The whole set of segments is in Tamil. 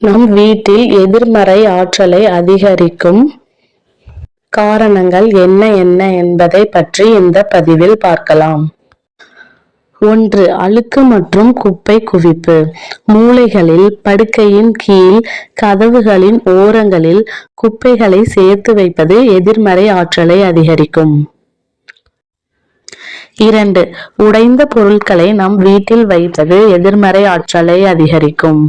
நம் வீட்டில் எதிர்மறை ஆற்றலை அதிகரிக்கும் காரணங்கள் என்ன என்ன என்பதை பற்றி இந்த பதிவில் பார்க்கலாம். 1. அழுக்கு மற்றும் குப்பை குவிப்பு. மூலைகளில், படுக்கையின் கீழ், கதவுகளின் ஓரங்களில் குப்பைகளை சேர்த்து வைப்பது எதிர்மறை ஆற்றலை அதிகரிக்கும். 2. உடைந்த பொருட்களை நம் வீட்டில் வைப்பது எதிர்மறை ஆற்றலை அதிகரிக்கும்.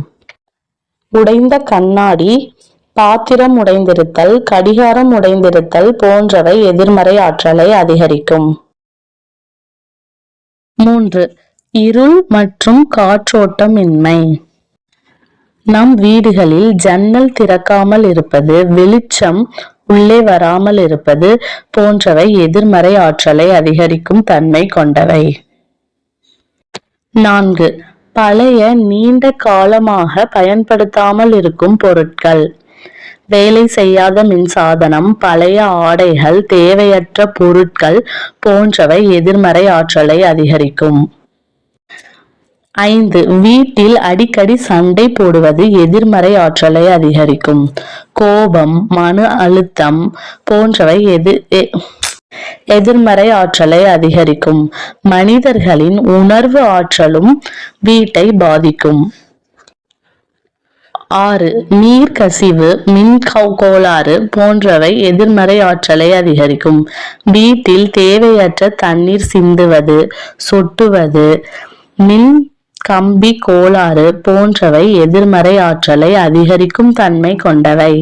உடைந்த கண்ணாடி, பாத்திரம் உடைந்திருத்தல், கடிகாரம் உடைந்திருத்தல் போன்றவை எதிர்மறை ஆற்றலை அதிகரிக்கும். 3. இருள் மற்றும் காற்றோட்டமின்மை. நம் வீடுகளில் ஜன்னல் திறக்காமல் இருப்பது, வெளிச்சம் உள்ளே வராமல் இருப்பது போன்றவை எதிர்மறை ஆற்றலை அதிகரிக்கும் தன்மை கொண்டவை. 4. பழைய நீண்ட காலமாக பயன்படுத்தாமல் இருக்கும் பொருட்கள். வேலை செய்யாத மின்சாதனம், பழைய ஆடைகள், தேவையற்ற பொருட்கள் போன்றவை எதிர்மறை ஆற்றலை அதிகரிக்கும். 5. வீட்டில் அடிக்கடி சண்டை போடுவது எதிர்மறை ஆற்றலை அதிகரிக்கும். கோபம், மன அழுத்தம் போன்றவை எதிர்மறை ஆற்றலை அதிகரிக்கும். மனிதர்களின் உணர்வு ஆற்றலும் வீட்டை பாதிக்கும். 6. நீர் கசிவு, மின் கோளாறு போன்றவை எதிர்மறை ஆற்றலை அதிகரிக்கும். வீட்டில் தேவையற்ற தண்ணீர் சிந்துவது, சொட்டுவது, மின் கம்பி கோளாறு போன்றவை எதிர்மறை ஆற்றலை அதிகரிக்கும் தன்மை கொண்டவை.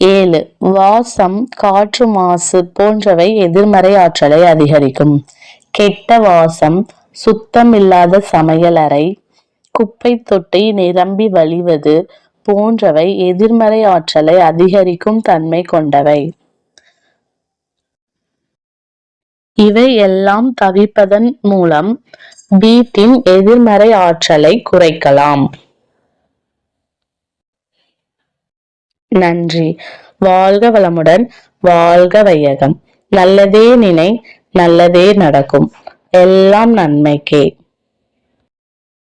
7. வாசம், காற்று மாசு போன்றவை எதிர்மறை ஆற்றலை அதிகரிக்கும். கெட்ட வாசம், சுத்தமில்லாத சமையலறை, குப்பை தொட்டி நிரம்பி வழிவது போன்றவை எதிர்மறை ஆற்றலை அதிகரிக்கும் தன்மை கொண்டவை. இவை எல்லாம் தவிர்ப்பதன் மூலம் வீட்டின் எதிர்மறை ஆற்றலை குறைக்கலாம். நன்றி. வாழ்க வளமுடன், வாழ்க வையகம். நல்லதே நினை, நல்லதே நடக்கும். எல்லாம் நன்மைக்கே.